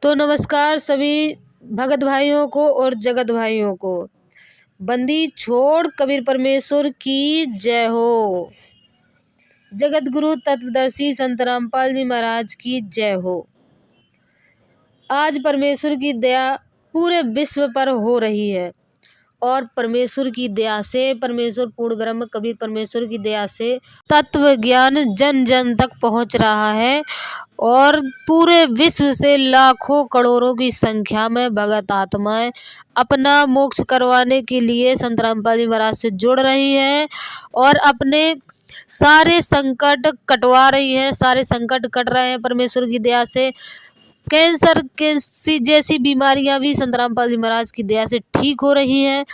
तो नमस्कार सभी भगत भाइयों को और जगत भाइयों को। बंदी छोड़ कबीर परमेश्वर की जय हो। जगत गुरु तत्वदर्शी संत रामपाल जी महाराज की जय हो। आज परमेश्वर की दया पूरे विश्व पर हो रही है और परमेश्वर की दया से, परमेश्वर पूर्ण ब्रह्म कबीर परमेश्वर की दया से तत्व ज्ञान जन जन तक पहुंच रहा है और पूरे विश्व से लाखों करोड़ों की संख्या में भगत आत्माएं अपना मोक्ष करवाने के लिए संत रामपाल जी महाराज से जुड़ रही हैं और अपने सारे संकट कटवा रही हैं। सारे संकट कट रहे हैं परमेश्वर की दया से। कैंसर जैसी बीमारियां भी संत रामपाल जी महाराज की दया से ठीक हो रही हैं,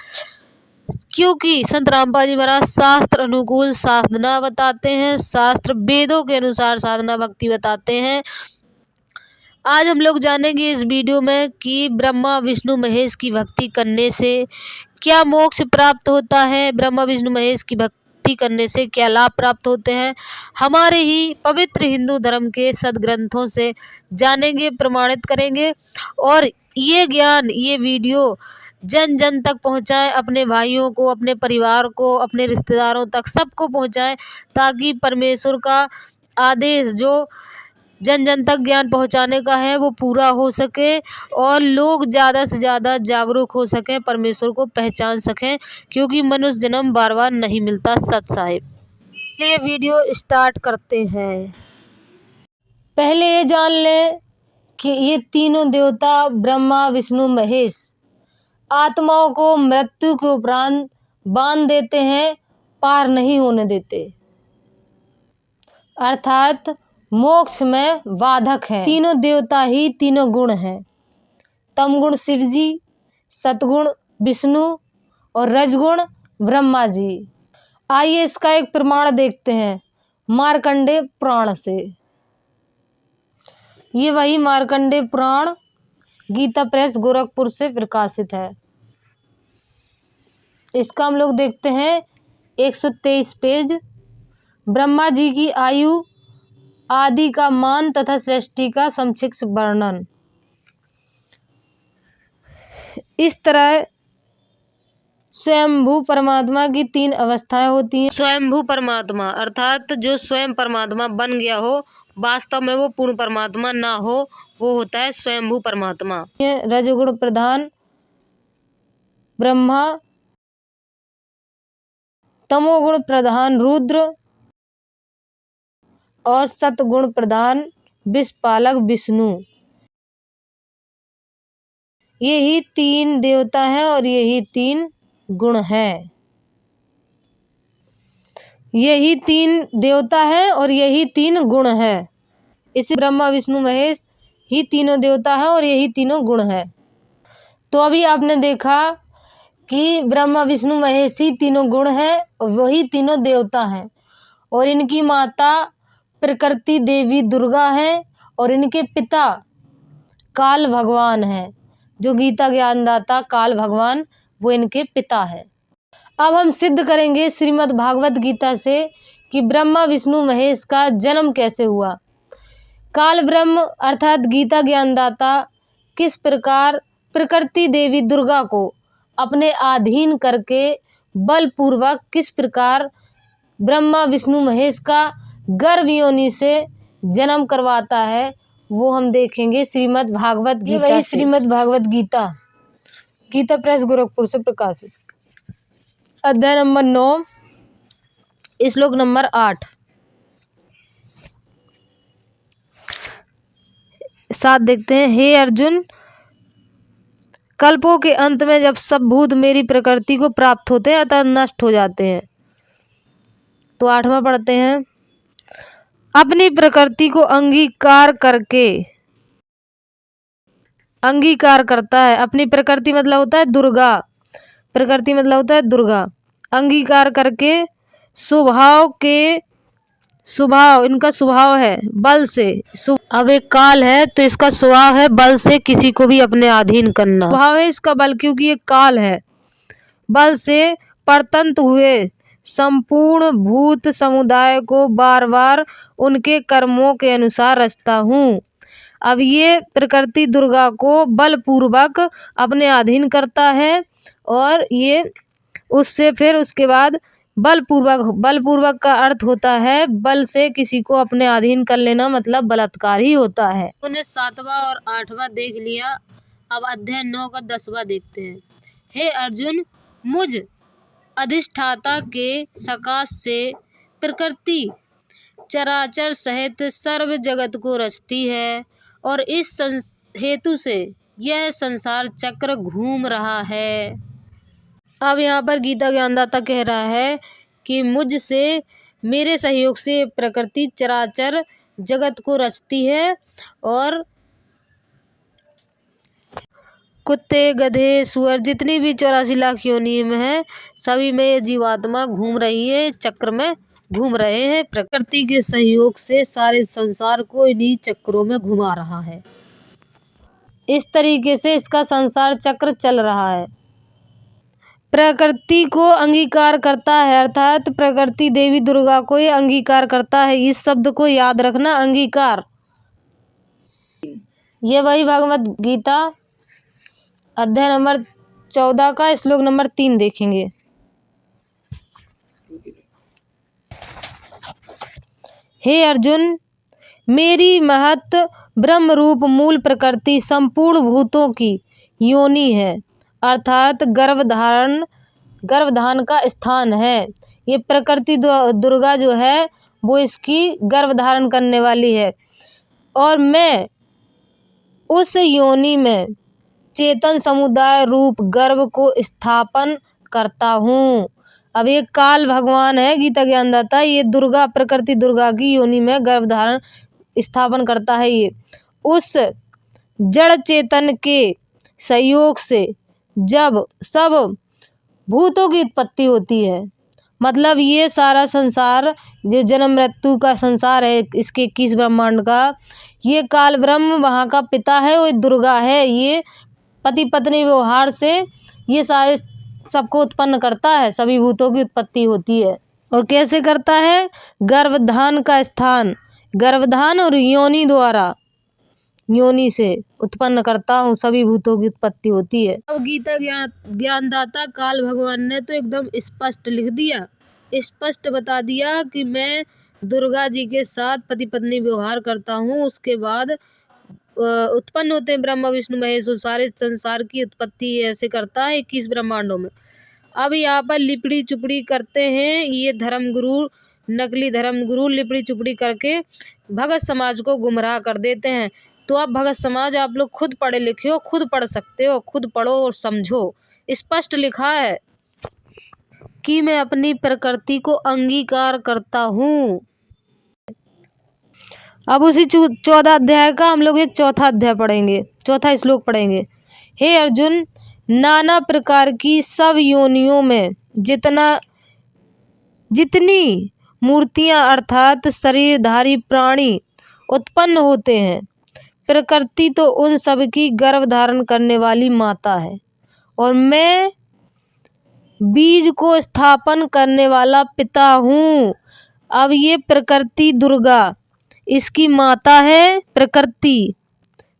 क्योंकि संत रामपाल जी महाराज शास्त्र अनुकूल साधना बताते हैं, शास्त्र वेदों के अनुसार साधना भक्ति बताते हैं। आज हम लोग जानेंगे इस वीडियो में कि ब्रह्मा विष्णु महेश की भक्ति करने से क्या मोक्ष प्राप्त होता है, ब्रह्मा विष्णु महेश की भक्ति करने से क्या लाभ प्राप्त होते हैं। हमारे ही पवित्र हिंदू धर्म के सदग्रंथों से जानेंगे, प्रमाणित करेंगे और ये ज्ञान, ये वीडियो जन जन तक पहुंचाएं, अपने भाइयों को, अपने परिवार को, अपने रिश्तेदारों तक सबको पहुंचाएं, ताकि परमेश्वर का आदेश जो जन जन तक ज्ञान पहुंचाने का है वो पूरा हो सके और लोग ज़्यादा से ज़्यादा जागरूक हो सकें, परमेश्वर को पहचान सकें, क्योंकि मनुष्य जन्म बार बार नहीं मिलता। सत साहिब, ये वीडियो स्टार्ट करते हैं। पहले ये जान लें कि ये तीनों देवता ब्रह्मा विष्णु महेश आत्माओं को मृत्यु के उपरांत बांध देते हैं, पार नहीं होने देते, अर्थात मोक्ष में बाधक है। तीनों देवता ही तीनों गुण हैं। तमगुण शिव जी, सतगुण विष्णु और रजगुण ब्रह्मा जी। आइए इसका एक प्रमाण देखते हैं मार्कंडेय पुराण से। ये वही मार्कंडेय पुराण गीता प्रेस गोरखपुर से प्रकाशित है। इसका हम लोग देखते हैं 123 पेज। ब्रह्मा जी की आयु, आदि का मान तथा सृष्टि का संक्षिप्त वर्णन। इस तरह स्वयंभू परमात्मा की 3 अवस्थाएं होती हैं। स्वयंभू परमात्मा अर्थात जो स्वयं परमात्मा बन गया हो, वास्तव में वो पूर्ण परमात्मा ना हो, वो होता है स्वयंभू परमात्मा। रजोगुण प्रधान ब्रह्मा, तमोगुण प्रधान रुद्र और सतगुण प्रधान विषपालक विष्णु। यही 3 देवता हैं और यही 3 गुण हैं। यही 3 देवता हैं और यही 3 गुण हैं। इसी ब्रह्मा विष्णु महेश ही तीनों देवता हैं और यही तीनों गुण हैं। तो अभी आपने देखा कि ब्रह्मा विष्णु महेश ही तीनों गुण हैं और वही तीनों देवता हैं और इनकी माता प्रकृति देवी दुर्गा है और इनके पिता काल भगवान है। जो गीता ज्ञानदाता काल भगवान, वो इनके पिता है। अब हम सिद्ध करेंगे श्रीमद् भागवत गीता से कि ब्रह्मा विष्णु महेश का जन्म कैसे हुआ। काल ब्रह्म अर्थात गीता ज्ञानदाता किस प्रकार प्रकृति देवी दुर्गा को अपने अधीन करके बलपूर्वक किस प्रकार ब्रह्मा विष्णु महेश का गर्भ योनि से जन्म करवाता है, वो हम देखेंगे श्रीमद् भागवत गीता। वही श्रीमद् भागवत गीता, गीता प्रेस गोरखपुर से प्रकाशित, अध्याय नंबर 9, श्लोक नंबर 8। 7 देखते हैं। हे अर्जुन, कल्पों के अंत में जब सब भूत मेरी प्रकृति को प्राप्त होते हैं अतः नष्ट हो जाते हैं, तो 8वां पढ़ते हैं। अपनी प्रकृति को अंगीकार करता है। अपनी प्रकृति मतलब होता है दुर्गा, प्रकृति मतलब होता है दुर्गा। अंगीकार करके स्वभाव इनका स्वभाव है बल से। अब एक काल है तो इसका स्वभाव है बल से किसी को भी अपने अधीन करना। स्वभाव है इसका बल, क्योंकि ये काल है। बल से परतंत्र हुए संपूर्ण भूत समुदाय को बार बार उनके कर्मों के अनुसार रचता हूँ। अब ये प्रकृति दुर्गा को बलपूर्वक अपने अधीन करता है और ये उससे फिर उसके बाद बलपूर्वक का अर्थ होता है बल से किसी को अपने अधीन कर लेना, मतलब बलात्कार ही होता है। उन्हें 7वां और 8वां देख लिया, अब अध्याय 9 का 10वां देखते हैं। हे अर्जुन, मुझ अधिष्ठाता के सकाश से प्रकृति चराचर सहित सर्व जगत को रचती है और इस हेतु से यह संसार चक्र घूम रहा है। अब यहाँ पर गीता ज्ञानदाता कह रहा है कि मुझसे, मेरे सहयोग से प्रकृति चराचर जगत को रचती है और कुत्ते, गधे, सुअर जितनी भी 84 लाख योनि में है सभी में ये जीवात्मा घूम रही है, चक्र में घूम रहे हैं। प्रकृति के सहयोग से सारे संसार को इन्हीं चक्रों में घुमा रहा है। इस तरीके से इसका संसार चक्र चल रहा है। प्रकृति को अंगीकार करता है, अर्थात प्रकृति देवी दुर्गा को ये अंगीकार करता है। इस शब्द को याद रखना, अंगीकार। ये वही भगवत गीता अध्याय नंबर 14 का श्लोक नंबर 3 देखेंगे। हे अर्जुन, मेरी महत ब्रह्म रूप मूल प्रकृति संपूर्ण भूतों की योनि है, अर्थात गर्भधान का स्थान है। ये प्रकृति दुर्गा जो है वो इसकी गर्भ धारण करने वाली है और मैं उस योनि में चेतन समुदाय रूप गर्भ को स्थापन करता हूँ। अब ये काल भगवान है गीता ज्ञानदाता, ये दुर्गा प्रकृति दुर्गा की योनि में गर्भ धारण स्थापन करता है। ये उस जड़ चेतन के सहयोग से जब सब भूतों की उत्पत्ति होती है, मतलब ये सारा संसार जो जन्म मृत्यु का संसार है, इसके 21 ब्रह्मांड का, ये काल ब्रह्म वहाँ का पिता है और दुर्गा है। ये पति पत्नी व्यवहार से ये सारे सबको उत्पन्न करता है, सभी भूतों की उत्पत्ति होती है। और कैसे करता है? गर्भधान का स्थान, गर्भधान और योनि द्वारा, योनि से उत्पन्न करता हूँ, सभी भूतों की उत्पत्ति होती है। अब गीता ज्ञानदाता काल भगवान ने तो एकदम स्पष्ट लिख दिया, स्पष्ट बता दिया कि मैं दुर्गा जी के साथ पति पत्नी व्यवहार करता हूँ। उसके बाद उत्पन्न होते हैं ब्रह्मा विष्णु महेश, सारे संसार की उत्पत्ति ऐसे करता है 21 ब्रह्मांडों में। अब यहाँ पर लिपड़ी चुपड़ी करते हैं ये धर्मगुरु, नकली धर्मगुरु लिपड़ी चुपड़ी करके भगत समाज को गुमराह कर देते हैं। तो अब भगत समाज आप लोग खुद पढ़े लिखे हो, खुद पढ़ सकते हो, खुद पढ़ो और समझो। स्पष्ट लिखा है कि मैं अपनी प्रकृति को अंगीकार करता हूँ। अब उसी 14 अध्याय का हम लोग एक चौथा अध्याय पढ़ेंगे, चौथा श्लोक पढ़ेंगे। हे अर्जुन, नाना प्रकार की सब योनियों में जितनी मूर्तियां अर्थात शरीरधारी प्राणी उत्पन्न होते हैं, प्रकृति तो उन सब की गर्भ धारण करने वाली माता है और मैं बीज को स्थापन करने वाला पिता हूँ। अब ये प्रकृति दुर्गा इसकी माता है,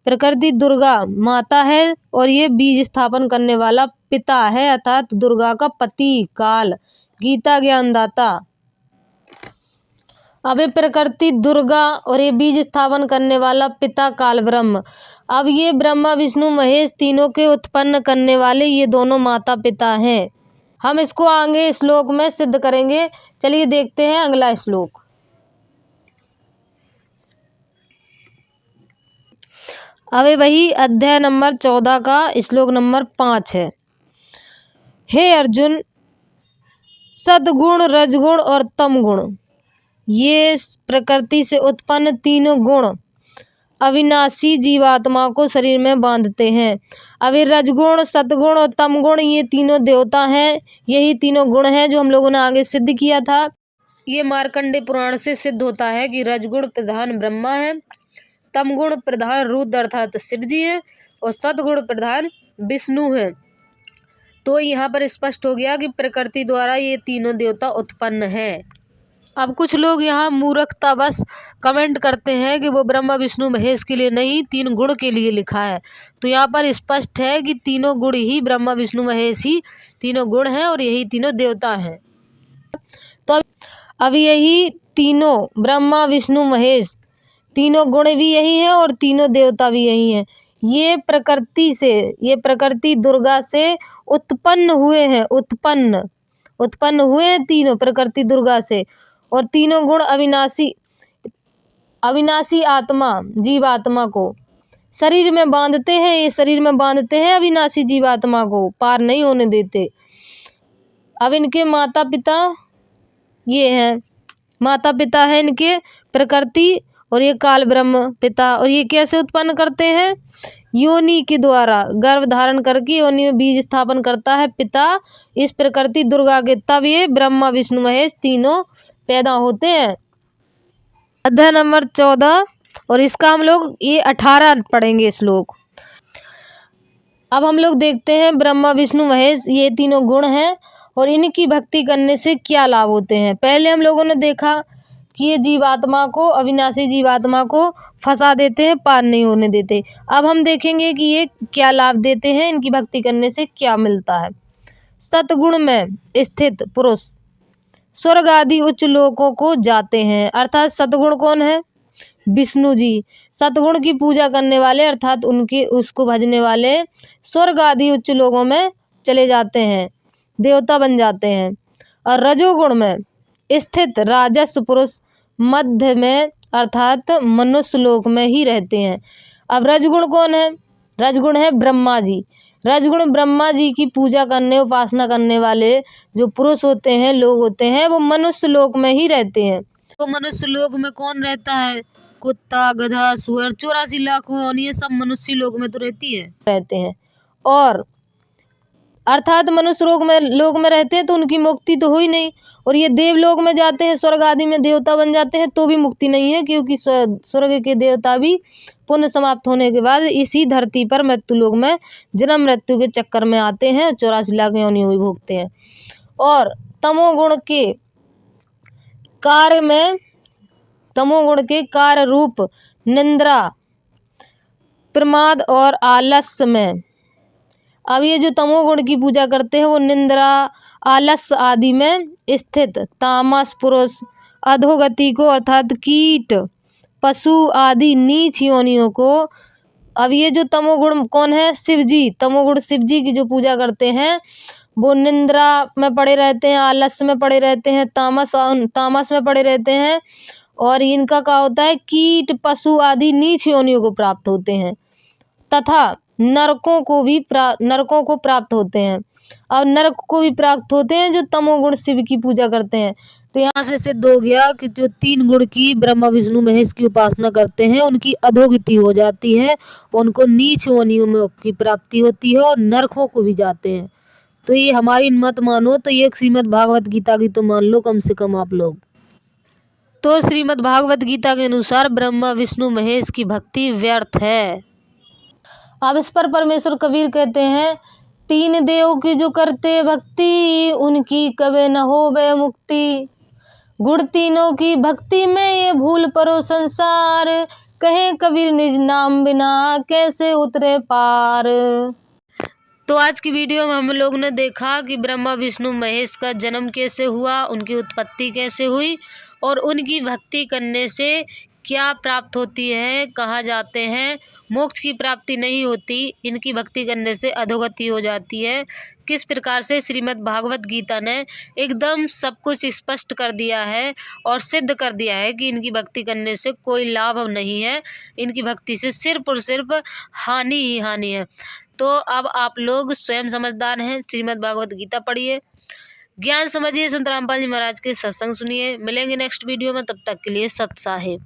प्रकृति दुर्गा माता है और ये बीज स्थापन करने वाला पिता है, अर्थात दुर्गा का पति काल। गीता ज्ञानदाता, अब ये प्रकृति दुर्गा और ये बीज स्थापन करने वाला पिता काल ब्रह्म, अब ये ब्रह्मा विष्णु महेश तीनों के उत्पन्न करने वाले ये दोनों माता पिता हैं। हम इसको आगे श्लोक में सिद्ध करेंगे। चलिए देखते हैं अगला श्लोक। अब वही अध्याय नंबर 14 का श्लोक नंबर 5 है। हे अर्जुन, सद्गुण, रजगुण और तमगुण, ये प्रकृति से उत्पन्न तीनों गुण अविनाशी जीवात्मा को शरीर में बांधते हैं। अब ये रजगुण, सतगुण और तमगुण ये तीनों देवता हैं, यही तीनों गुण हैं जो हम लोगों ने आगे सिद्ध किया था। ये मार्कंडेय पुराण से सिद्ध होता है कि रजगुण प्रधान ब्रह्मा है, तमगुण प्रधान रुद्र अर्थात शिव जी हैं और सतगुण प्रधान विष्णु हैं। तो यहाँ पर स्पष्ट हो गया कि प्रकृति द्वारा ये तीनों देवता उत्पन्न हैं। अब कुछ लोग यहाँ मूर्खतावश कमेंट करते हैं कि वो ब्रह्मा विष्णु महेश के लिए नहीं, 3 गुण के लिए लिखा है। तो यहाँ पर स्पष्ट है कि तीनों गुण ही ब्रह्मा विष्णु महेश ही तीनों गुण हैं और यही तीनों देवता हैं। तो अब यही तीनों ब्रह्मा विष्णु महेश तीनों गुण भी यही हैं और तीनों देवता भी यही हैं। ये प्रकृति दुर्गा से उत्पन्न हुए हैं, उत्पन्न हुए हैं तीनों प्रकृति दुर्गा से। और तीनों गुण अविनाशी आत्मा जीवात्मा को शरीर में बांधते हैं, ये शरीर में बांधते हैं अविनाशी जीवात्मा को, पार नहीं होने देते। अब इनके माता पिता ये हैं, माता पिता है इनके प्रकृति और ये काल ब्रह्म पिता। और ये कैसे उत्पन्न करते हैं? योनि के द्वारा गर्भ धारण करके योनि में बीज स्थापन करता है पिता इस प्रकृति दुर्गा के, तब ये ब्रह्मा विष्णु महेश तीनों पैदा होते हैं। अध्याय नंबर 14 और इसका हम लोग ये 18 पढ़ेंगे श्लोक। अब हम लोग देखते हैं ब्रह्मा विष्णु महेश ये तीनों गुण हैं और इनकी भक्ति करने से क्या लाभ होते हैं। पहले हम लोगों ने देखा कि ये जीवात्मा को, अविनाशी जीवात्मा को फंसा देते हैं, पार नहीं होने देते। अब हम देखेंगे कि ये क्या लाभ देते हैं, इनकी भक्ति करने से क्या मिलता है। सतगुण में स्थित पुरुष स्वर्ग आदि उच्च लोकों को जाते हैं। अर्थात सतगुण कौन है? विष्णु जी। सतगुण की पूजा करने वाले अर्थात उसको भजने वाले स्वर्ग आदि उच्च लोकों में चले जाते हैं, देवता बन जाते हैं। और रजोगुण में स्थित राजस पुरुष मध्य में अर्थात मनुष्य लोक में ही रहते हैं। अब रजगुण कौन है? रजगुण है ब्रह्मा जी। रजगुण ब्रह्मा जी की पूजा करने, उपासना करने वाले जो पुरुष होते हैं, लोग होते हैं, वो मनुष्य लोक में ही रहते हैं। तो मनुष्य लोक में कौन रहता है? कुत्ता, गधा, सुअर, 84 लाख ये सब मनुष्य लोक में तो रहते हैं। और अर्थात मनुष्य लोक में रहते हैं तो उनकी मुक्ति तो हुई नहीं। और ये देवलोक में जाते हैं, स्वर्ग आदि में देवता बन जाते हैं, तो भी मुक्ति नहीं है, क्योंकि स्वर्ग के देवता भी पुण्य समाप्त होने के बाद इसी धरती पर मृत्यु लोक में जन्म मृत्यु के चक्कर में आते हैं, 84 लाख योनि हुई भोगते हैं। और तमोगुण के कार्य रूप निंद्रा, प्रमाद और आलस्य में, अब ये जो तमोगुण की पूजा करते हैं वो निंद्रा, आलस्य आदि में स्थित तामस पुरुष अधोगति को अर्थात कीट, पशु आदि नीच योनियों को। अब ये जो तमोगुण कौन है? शिव जी। तमोगुण शिव जी की जो पूजा करते हैं वो निंद्रा में पड़े रहते हैं, आलस्य में पड़े रहते हैं, तामस में पड़े रहते हैं। और इनका क्या होता है? कीट, पशु आदि नीच योनियों को प्राप्त होते हैं तथा नरकों को प्राप्त होते हैं। और नरक को भी प्राप्त होते हैं जो तमोगुण शिव की पूजा करते हैं। तो यहाँ से सिद्ध हो गया कि जो 3 गुण की ब्रह्मा विष्णु महेश की उपासना करते हैं उनकी अधोगति हो जाती है, उनको नीच योनियों में की प्राप्ति होती है और नरकों को भी जाते हैं। तो ये हमारी मत मानो तो ये श्रीमद् भागवत गीता की तो मान लो कम से कम आप लोग। तो श्रीमद् भागवत गीता के अनुसार ब्रह्मा विष्णु महेश की भक्ति व्यर्थ है। अब इस पर परमेश्वर कबीर कहते हैं, 3 देव की जो करते भक्ति उनकी कबे न होवे मुक्ति। गुण तीनों की भक्ति में ये भूल परो संसार, कहे कबीर निज नाम बिना कैसे उतरे पार। तो आज की वीडियो में हम लोग ने देखा कि ब्रह्मा विष्णु महेश का जन्म कैसे हुआ, उनकी उत्पत्ति कैसे हुई और उनकी भक्ति करने से क्या प्राप्त होती है, कहाँ जाते हैं। मोक्ष की प्राप्ति नहीं होती, इनकी भक्ति करने से अधोगति हो जाती है। किस प्रकार से श्रीमद् भागवत गीता ने एकदम सब कुछ स्पष्ट कर दिया है और सिद्ध कर दिया है कि इनकी भक्ति करने से कोई लाभ नहीं है, इनकी भक्ति से सिर्फ और सिर्फ हानि ही हानि है। तो अब आप लोग स्वयं समझदार हैं, श्रीमद् भागवत गीता पढ़िए, ज्ञान समझिए, संत रामपाल जी महाराज के सत्संग सुनिए। मिलेंगे नेक्स्ट वीडियो में, तब तक के लिए सत साहिब।